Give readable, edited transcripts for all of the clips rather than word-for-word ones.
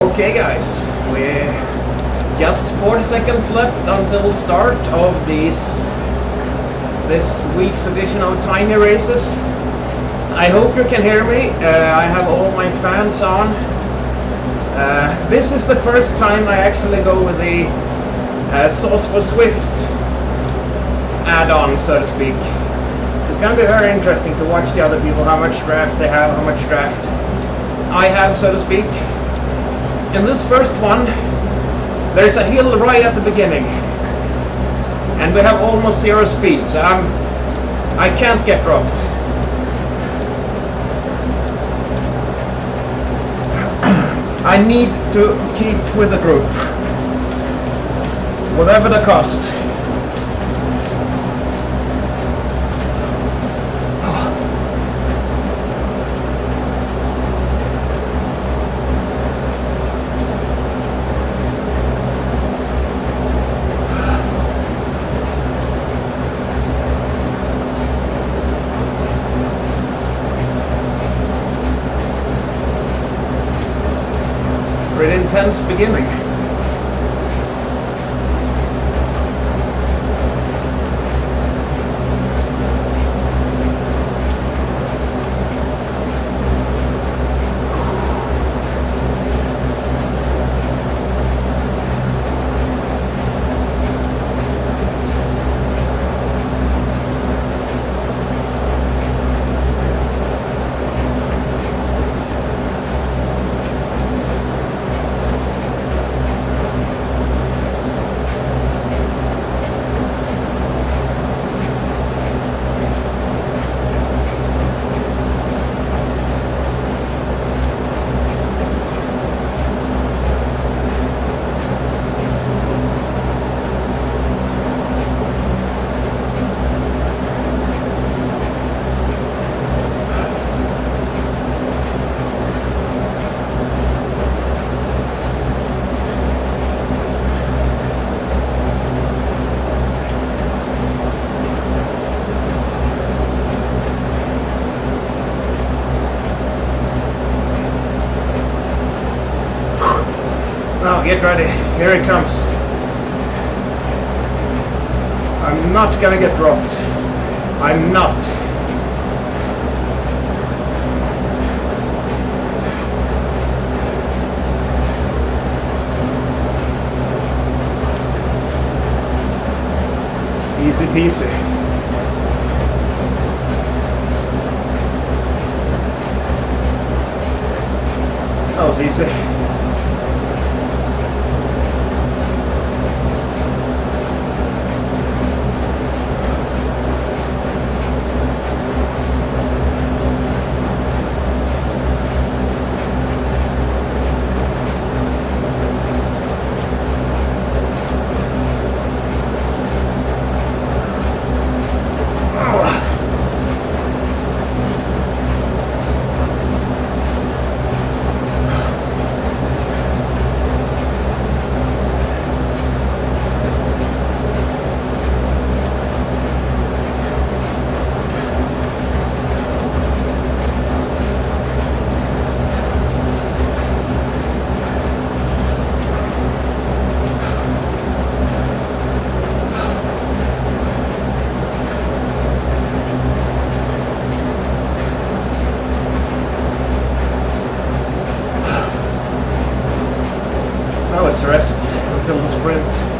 Okay guys, we're just 40 seconds left until start of this week's edition of Tiny Races. I hope you can hear me. I have all my fans on. This is the first time I actually go with the Sauce for Zwift add-on, so to speak. It's going to be very interesting to watch the other people, how much draft they have, how much draft I have, so to speak. In this first one, there's a hill right at the beginning, and we have almost zero speed, so I can't get dropped. I need to keep with the group, whatever the cost. Pretty intense beginning. Now get ready, here it comes. I'm not gonna get dropped. I'm not. Easy peasy. That was easy. Now it's rest until the sprint.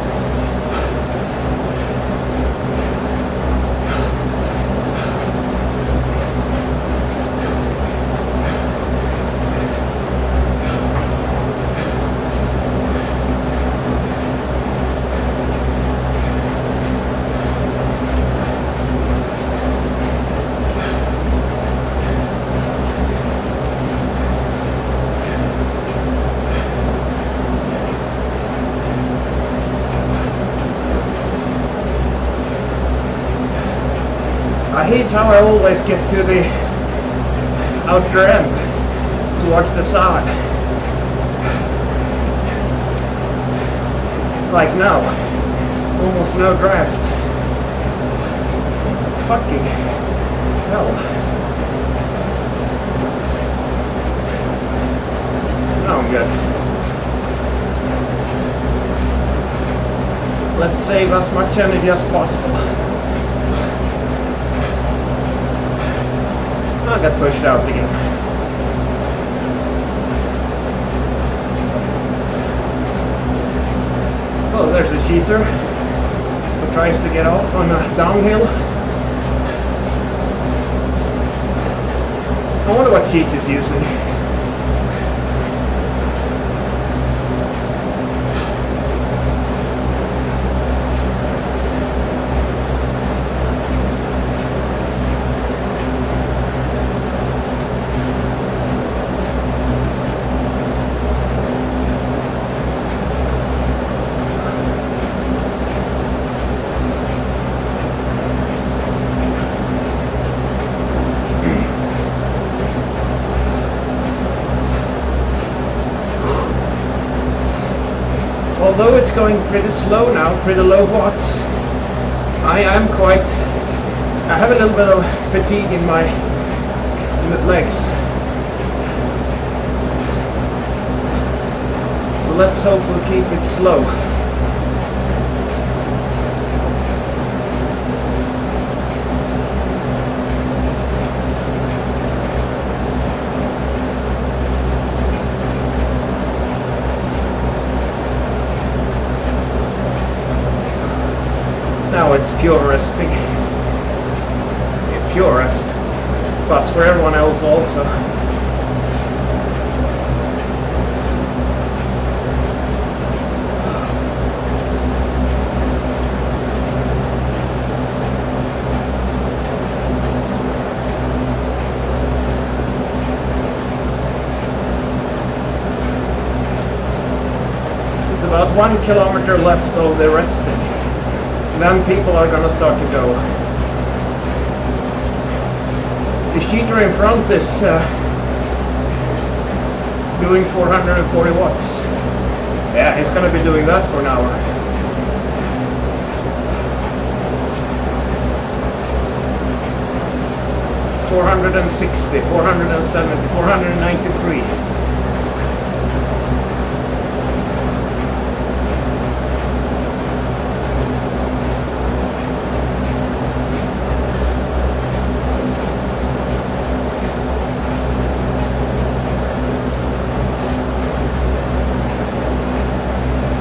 I hate how I always get to the outer end, towards the side. Like now, almost no draft. Fucking hell. Now I'm good. Let's save as much energy as possible. I got pushed out again. Oh, there's a cheater who tries to get off on a downhill. I wonder what cheat he's using. Although it's going pretty slow now, pretty low watts, I have a little bit of fatigue in my legs. So let's hope we'll keep it slow. Now it's pure resting. Pure rest. But for everyone else also. There's about 1 kilometer left of the resting. Then people are gonna start to go. The cheater in front is doing 440 watts. Yeah, he's gonna be doing that for an hour. $460, $470, $493.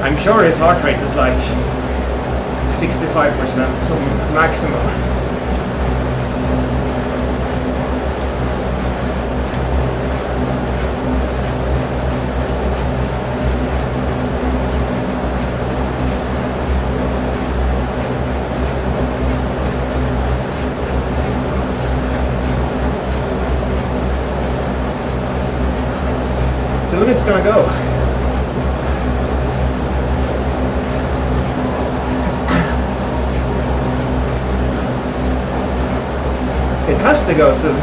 I'm sure his heart rate is like 65% to maximum. Soon it's gonna go. It has to go soon.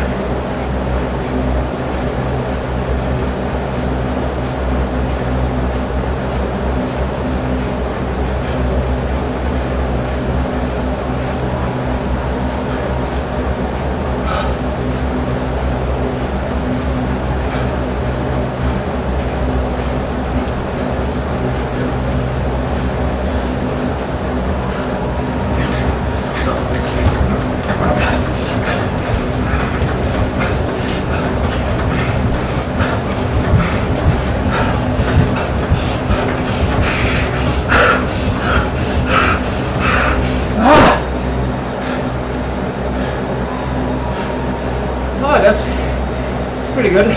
Oh, that's pretty good.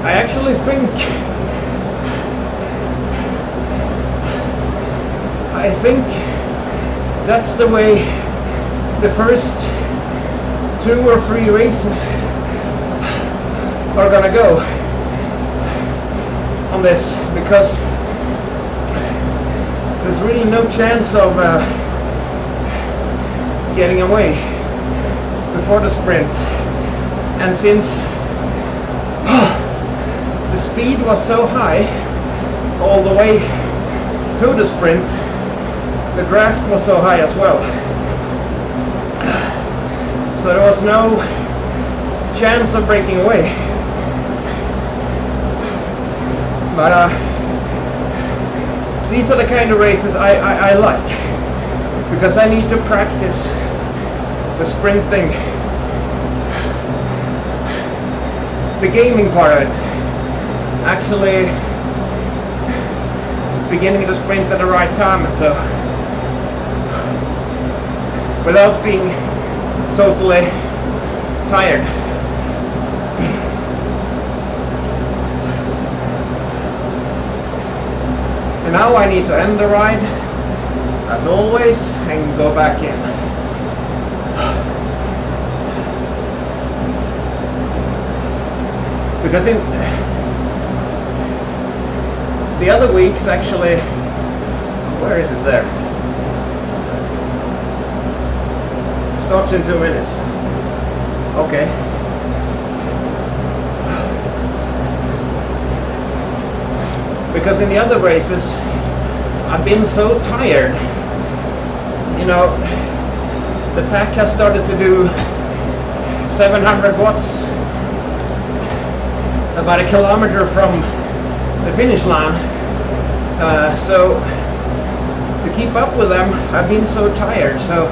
I actually think that's the way the first 2 or 3 races are gonna go on this, because there's really no chance of getting away before the sprint. And since the speed was so high all the way to the sprint, the draft was so high as well. So there was no chance of breaking away. But these are the kind of races I like, because I need to practice the sprinting, the gaming part of it, actually beginning the sprint at the right time, so without being totally tired. And now I need to end the ride, as always, and go back in. Because in the other weeks, actually, where is it there? Stops in 2 minutes. Okay. Because in the other races, I've been so tired. You know, the pack has started to do 700 watts about a kilometer from the finish line. So to keep up with them, I've been so tired. So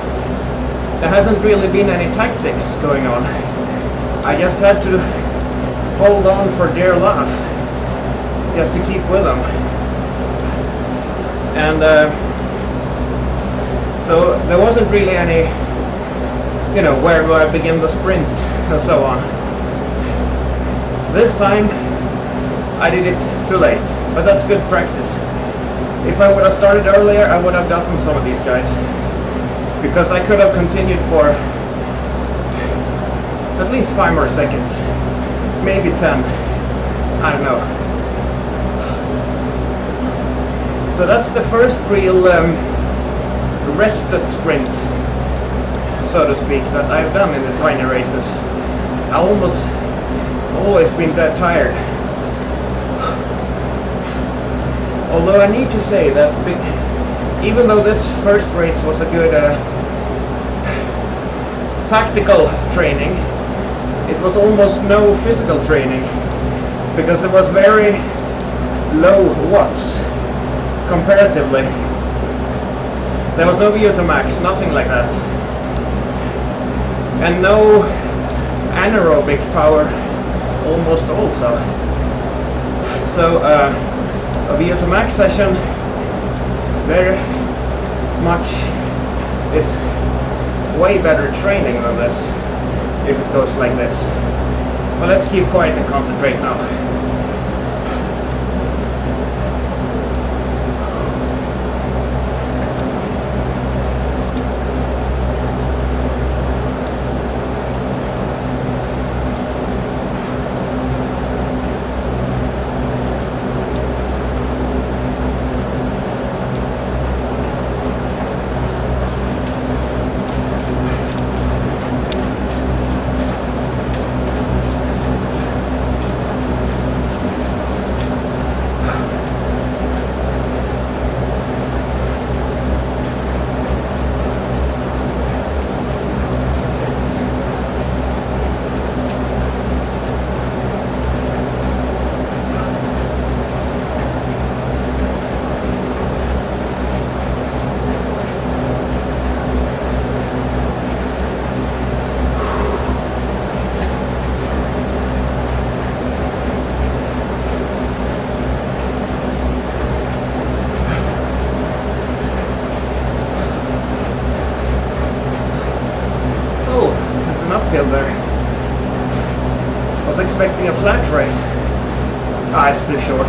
there hasn't really been any tactics going on. I just had to hold on for dear life, just to keep with them. And so there wasn't really any, you know, where do I begin the sprint and so on. This time I did it too late, but that's good practice. If I would have started earlier, I would have gotten some of these guys, because I could have continued for at least 5 more seconds, maybe 10, I don't know. So that's the first real rested sprint, so to speak, that I've done in the tiny races. I almost always been that tired. Although I need to say that even though this first race was a good tactical training, it was almost no physical training, because it was very low watts comparatively. There was no VO2 max, nothing like that, and no anaerobic power almost also. So a VO2 max session is very much is way better training than this, if it goes like this. But let's keep quiet and concentrate now. Uphill there. I was expecting a flat race. Ah, it's too short.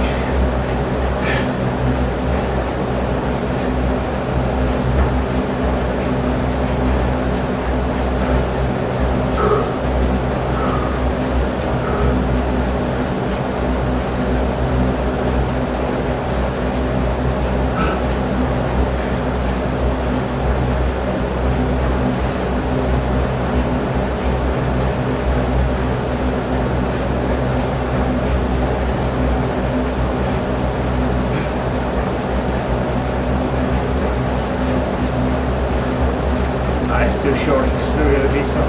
guy's too short to really be so.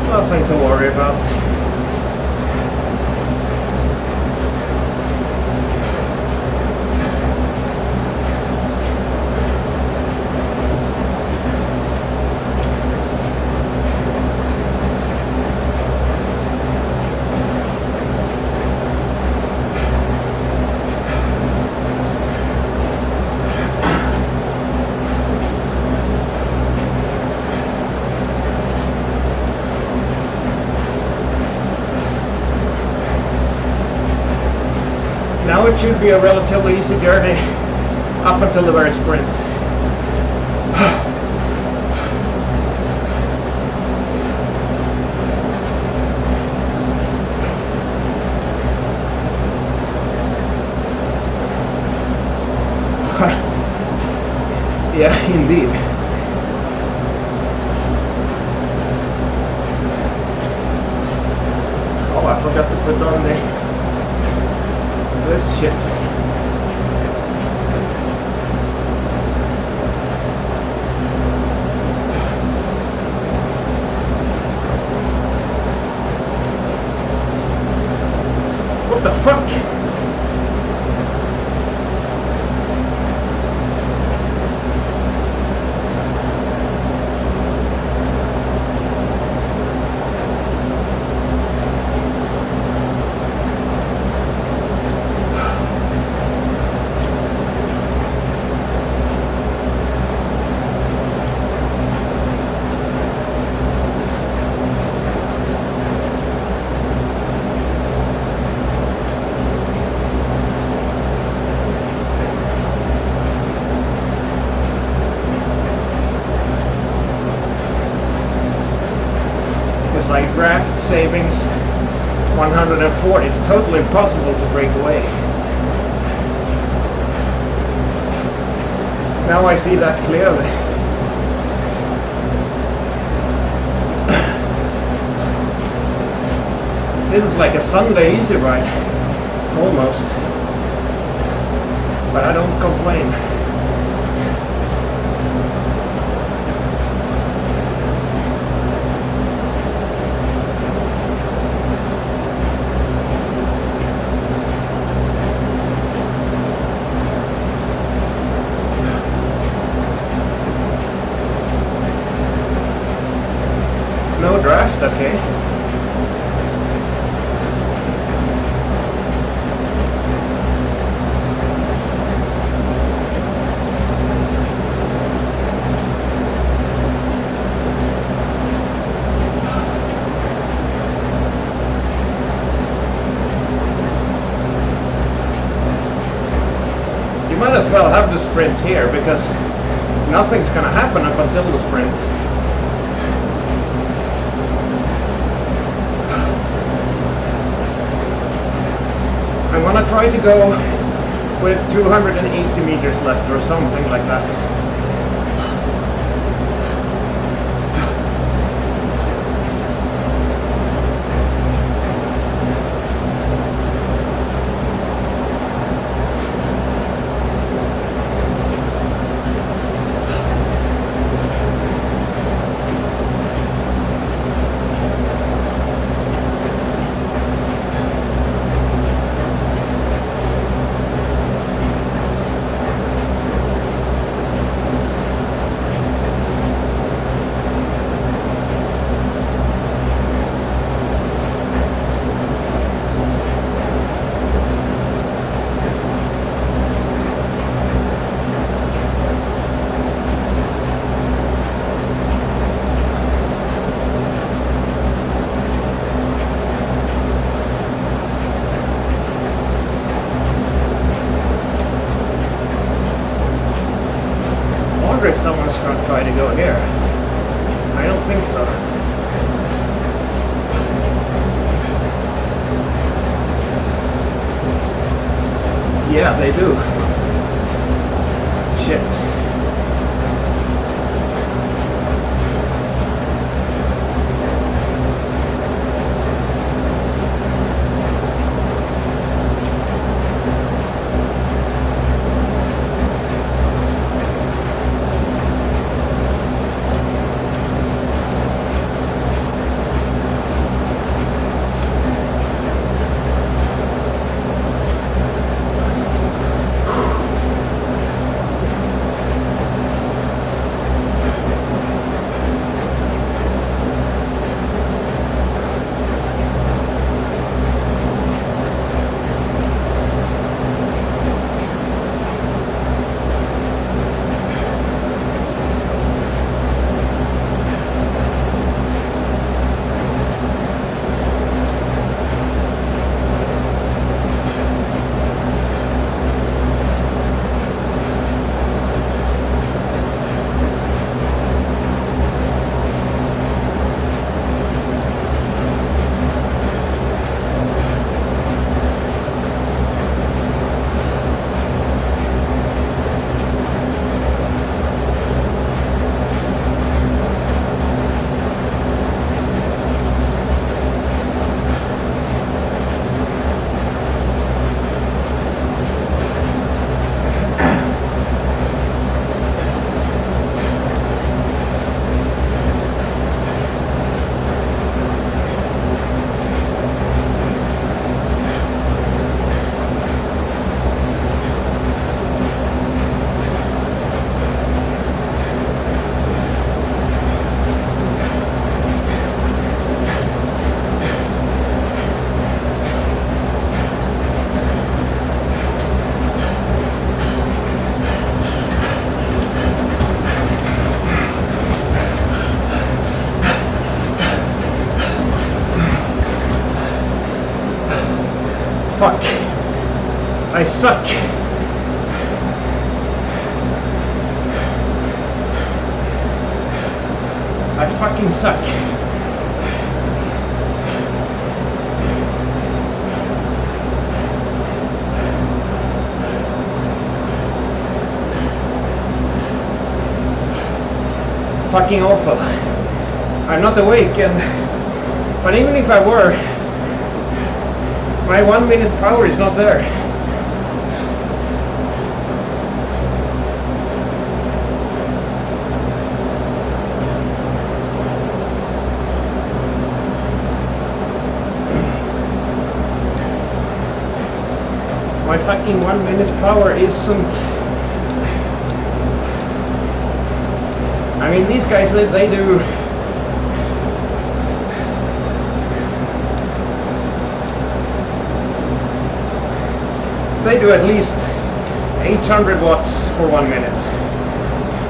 Nothing to worry about. Now it should be a relatively easy journey up until the very sprint. Yeah, indeed. Oh, I forgot to put on this shit. What the fuck? Like draft savings 140, it's totally impossible to break away. Now I see that clearly. This is like a Sunday easy ride, almost, but I don't complain. No draft, okay. You might as well have the sprint here because nothing's gonna happen up until the sprint. I'm gonna try to go with 280 meters left or something like that. I wonder if someone's gonna try to go here. I don't think so. Yeah, they do. Shit. I suck. I fucking suck. Fucking awful. I'm not awake, but even if I were, my 1 minute power is not there. My fucking 1 minute power isn't. I mean, these guys, they do. They do at least 800 watts for 1 minute.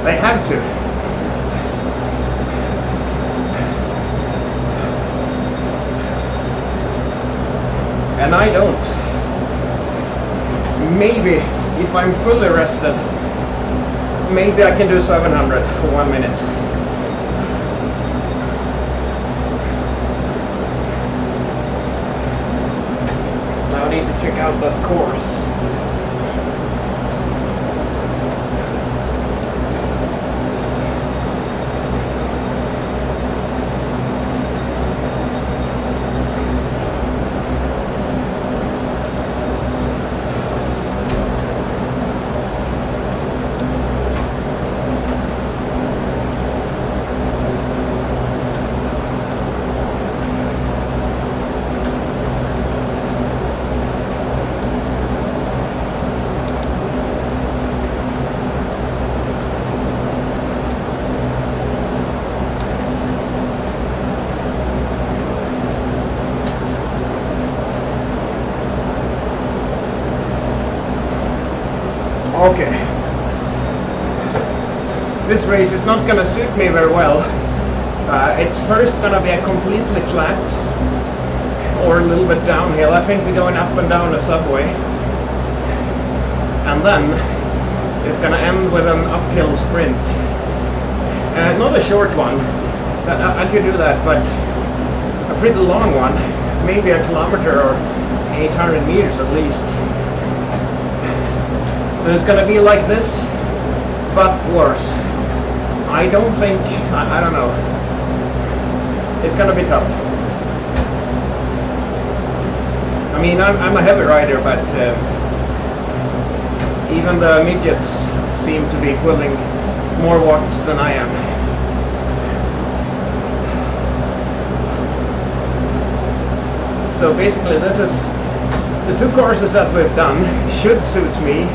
They have to. And I don't. Maybe if I'm fully rested, maybe I can do 700 for 1 minute. Now I need to check out that course. Okay. This race is not gonna suit me very well. It's first gonna be a completely flat or a little bit downhill. I think we're going up and down a subway. And then it's gonna end with an uphill sprint. Not a short one. I could do that, but a pretty long one. Maybe a kilometer or 800 meters at least. So it's gonna be like this, but worse. I don't think, I don't know. It's gonna be tough. I mean, I'm a heavy rider, but even the midgets seem to be pulling more watts than I am. So basically this is, the two courses that we've done should suit me.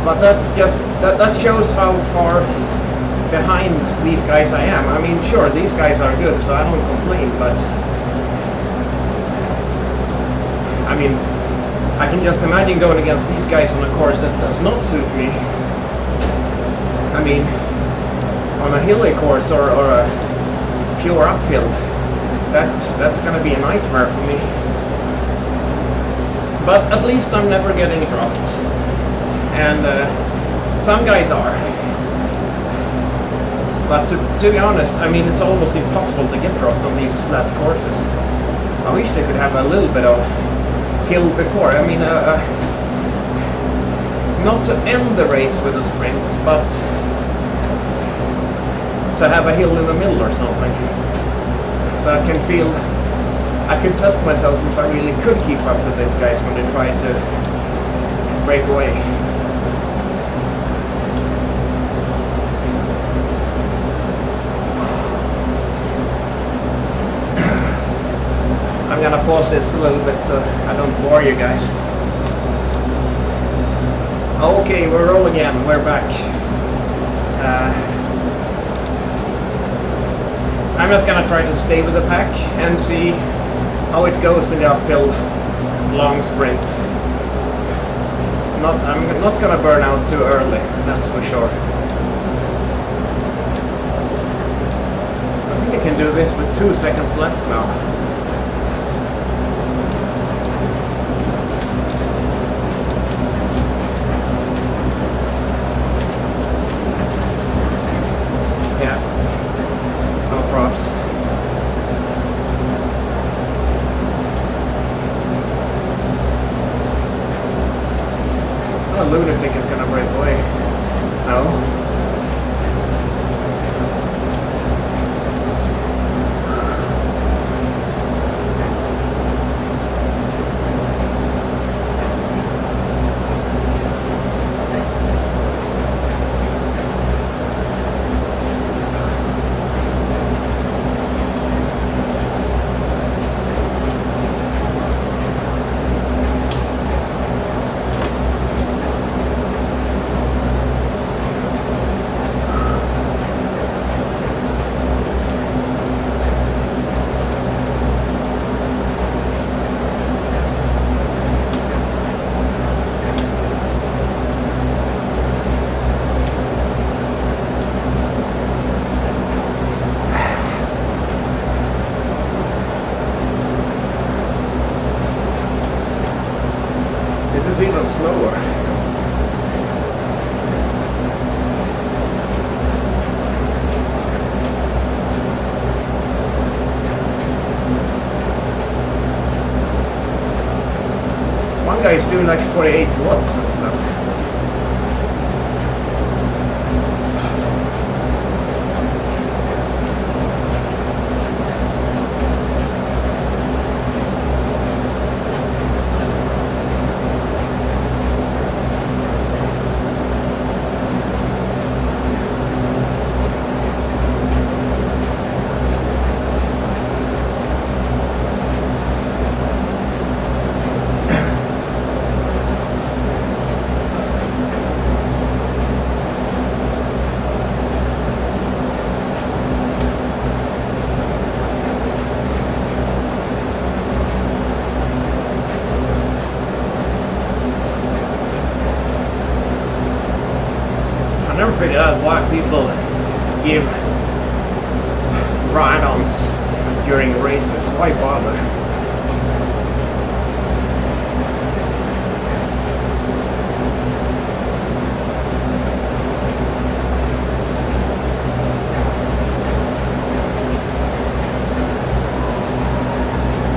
But that's just, that shows how far behind these guys I am. I mean, sure, these guys are good, so I don't complain, but I mean, I can just imagine going against these guys on a course that does not suit me. I mean, on a hilly course or a pure uphill, that's gonna be a nightmare for me. But at least I'm never getting dropped. And some guys are. But to be honest, I mean, it's almost impossible to get dropped on these flat courses. I wish they could have a little bit of hill before. I mean, not to end the race with a sprint, but to have a hill in the middle or something. So I can feel, I can test myself if I really could keep up with these guys when they try to break away. I'm gonna pause this a little bit so I don't bore you guys. Okay, we're rolling again. We're back. I'm just gonna try to stay with the pack and see how it goes in the uphill long sprint. I'm not gonna burn out too early, that's for sure. I think I can do this with 2 seconds left now. A lunatic is gonna break away. No. This is even slower. One guy is doing like 48 watts and stuff. I never figured out why people give ride-ons during races. Why bother?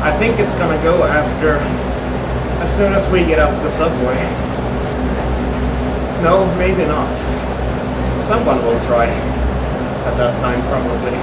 I think it's gonna go after, as soon as we get up the subway. No, maybe not. Someone will try at that time, probably.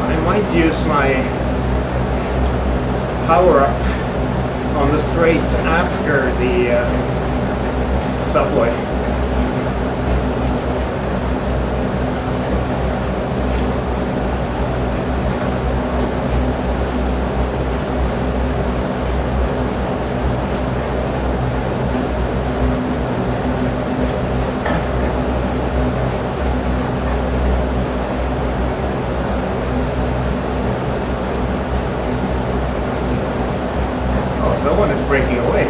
I might use my power-up on the straights after the subway. Oh, someone is breaking away.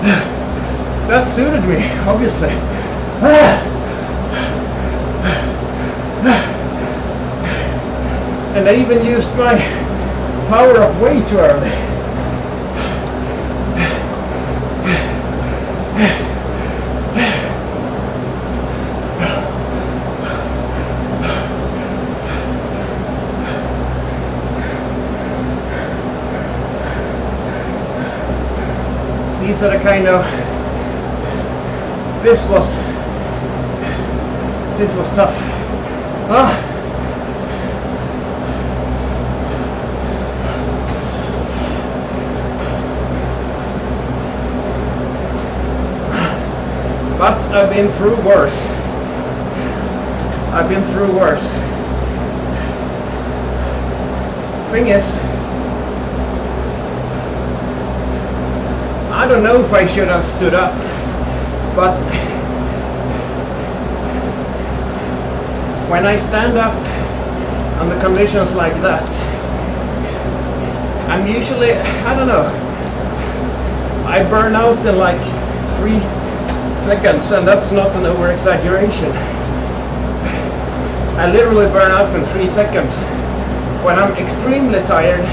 That suited me, obviously. And I even used my power up way too early. These are the kind of, this was tough. But I've been through worse. Thing is, I don't know if I should have stood up, but when I stand up under conditions like that, I'm usually, I don't know, I burn out in like 3 seconds, and that's not an over exaggeration. I literally burn out in 3 seconds when I'm extremely tired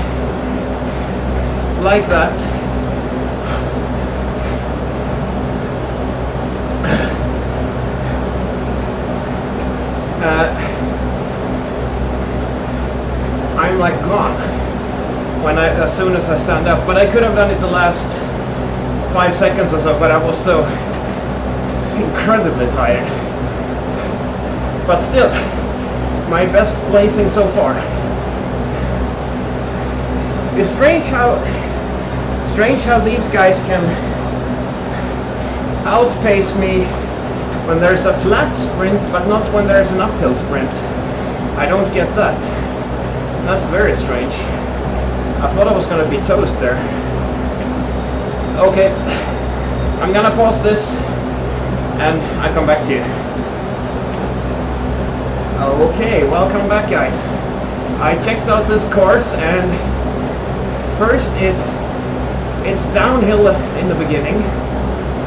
like that. I'm like gone as soon as I stand up, but I could have done it the last 5 seconds or so, but I was so incredibly tired. But still, my best placing so far. It's strange how these guys can outpace me when there's a flat sprint, but not when there's an uphill sprint. I don't get that. That's very strange. I thought I was going to be toast there. Okay, I'm gonna pause this and I come back to you. Okay, welcome back, guys. I checked out this course, and first it's downhill in the beginning,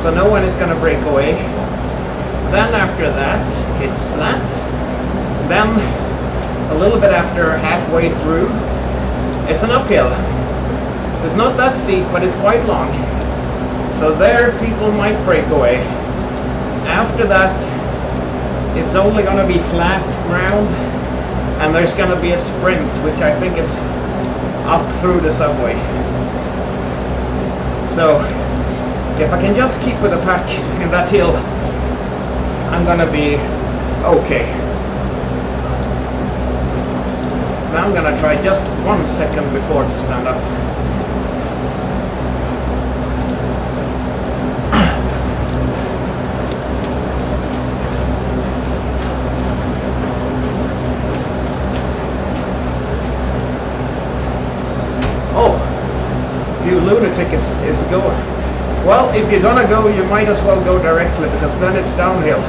so no one is gonna break away. Then after that, it's flat. Then a little bit after halfway through, it's an uphill. It's not that steep, but it's quite long. So there people might break away. After that, it's only going to be flat ground, and there's going to be a sprint, which I think is up through the subway. So if I can just keep with the pack in that hill, I'm going to be okay. Now I'm going to try just 1 second before to stand up. Lunatic is going. Well, if you're gonna go, you might as well go directly, because then it's downhill.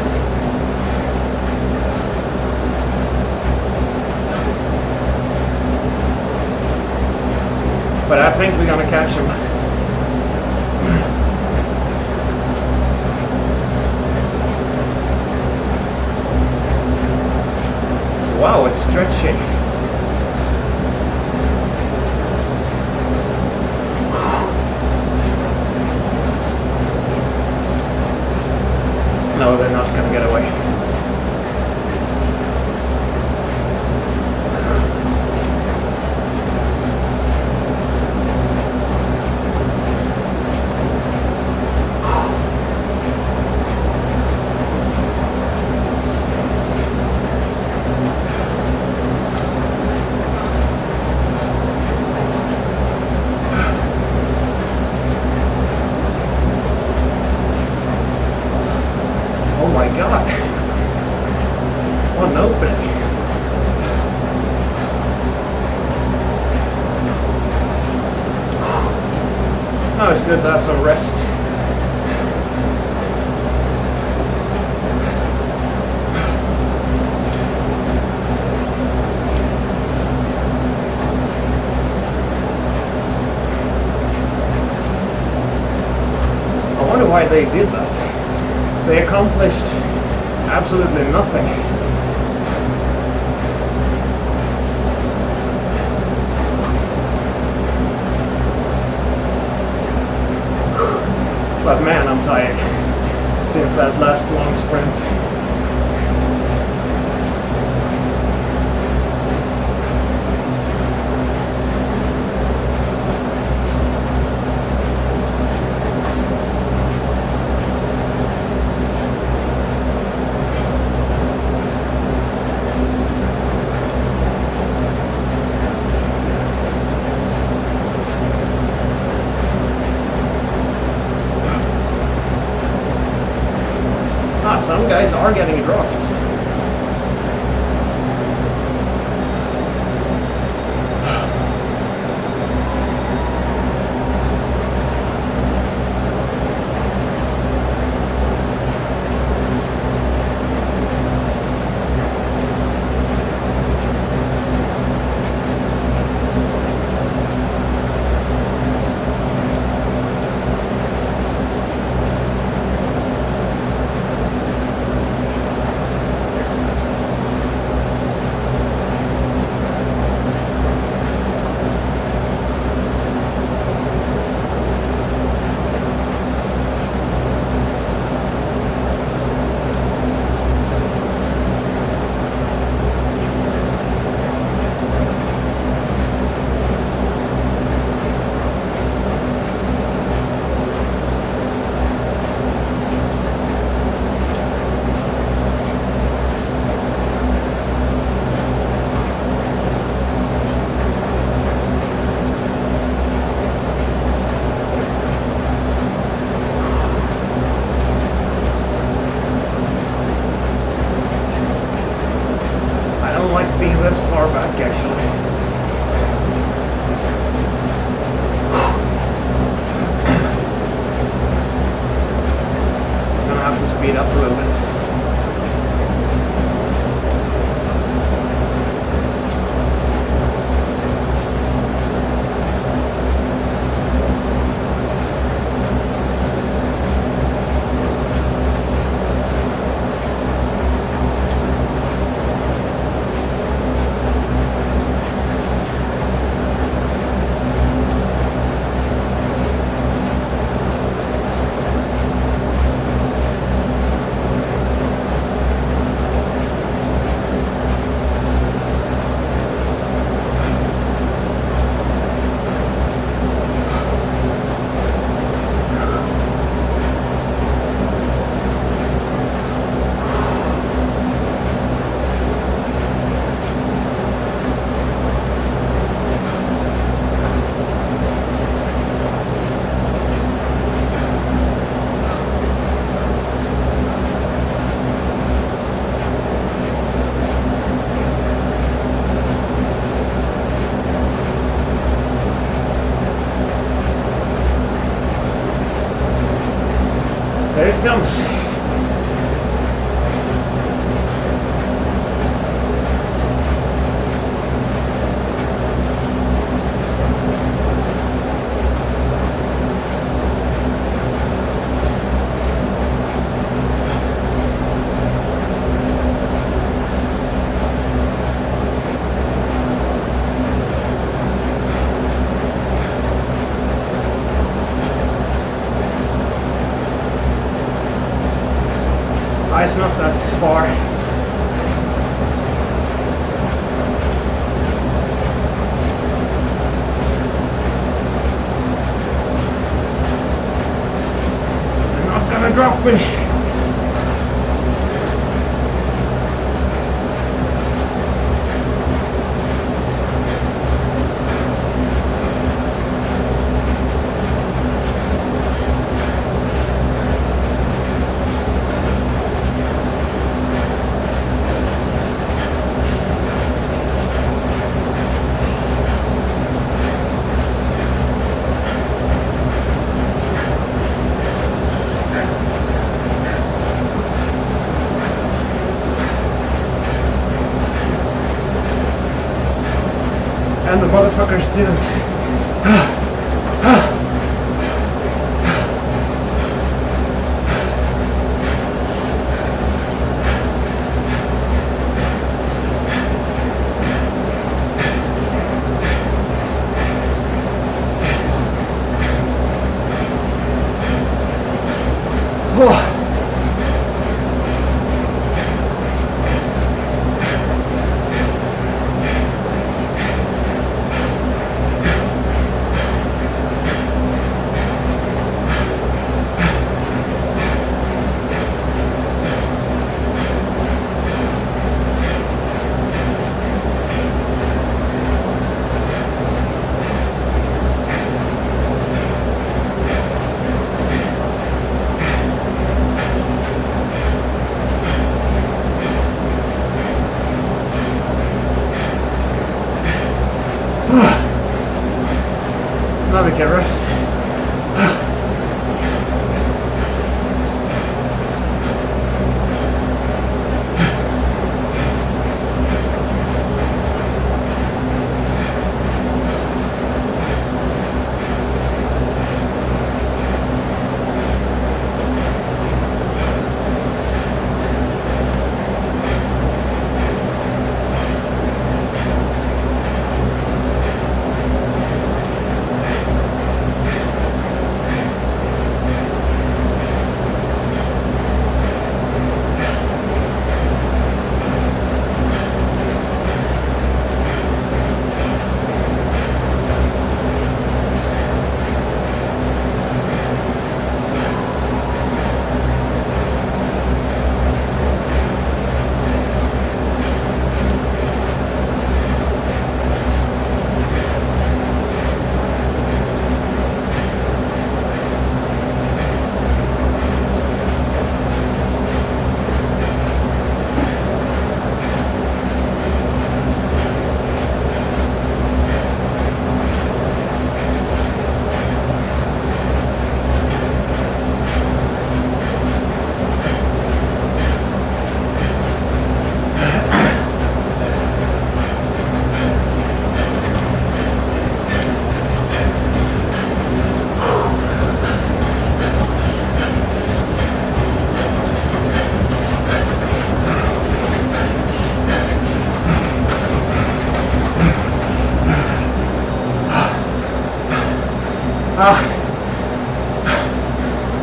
But I think we're gonna catch him. Wow, it's stretching. No, they're not going to get away. Oh my God, what an opening. Oh, it's good to have some rest. why they did that. They accomplished absolutely nothing. But man, I'm tired since that last long sprint. Some guys are getting dropped. Being this far back, actually. Gonna have to speed up a little bit. There it comes. It's not that far. They're not gonna drop me. And the motherfuckers didn't. Oh. Now we can rest.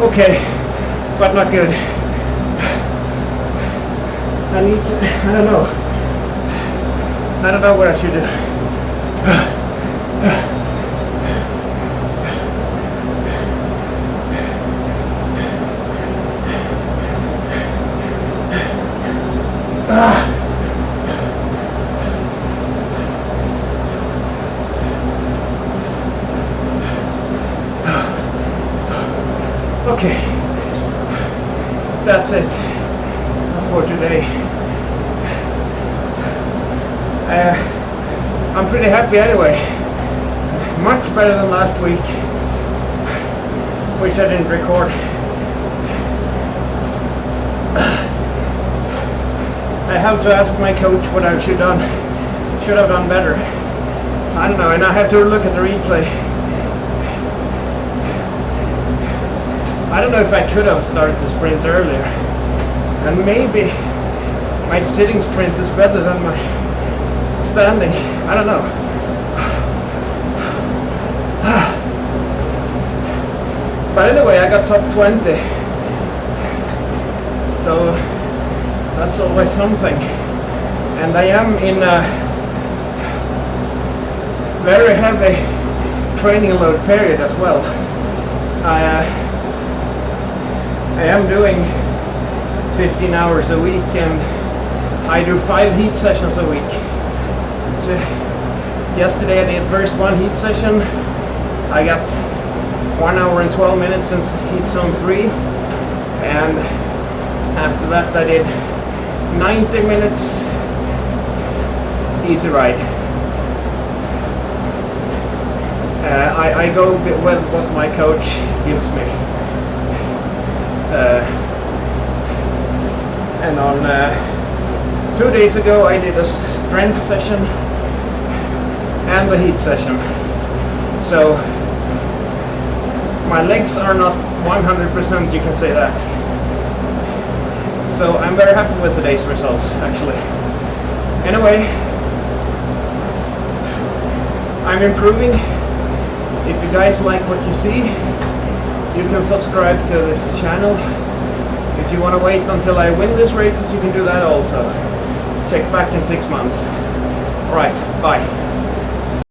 Okay, but not good. I need to, I don't know what I should do. Okay, that's it for today. I'm pretty happy anyway. Much better than last week, which I didn't record. I have to ask my coach what I should have done better. I don't know, and I have to look at the replay. I don't know if I could have started the sprint earlier, and maybe my sitting sprint is better than my standing. I don't know. But anyway, I got top 20, so that's always something. And I am in a very heavy training load period as well. I am doing 15 hours a week, and I do 5 heat sessions a week. So yesterday I did first one heat session. I got 1 hour and 12 minutes in heat zone 3, and after that I did 90 minutes easy ride. I go with what my coach gives me. And on 2 days ago I did a strength session and a heat session. So my legs are not 100%, you can say that. So I'm very happy with today's results, actually. Anyway, I'm improving. If you guys like what you see, you can subscribe to this channel if you want to wait until I win these races, you can do that also. Check back in 6 months. Alright, bye.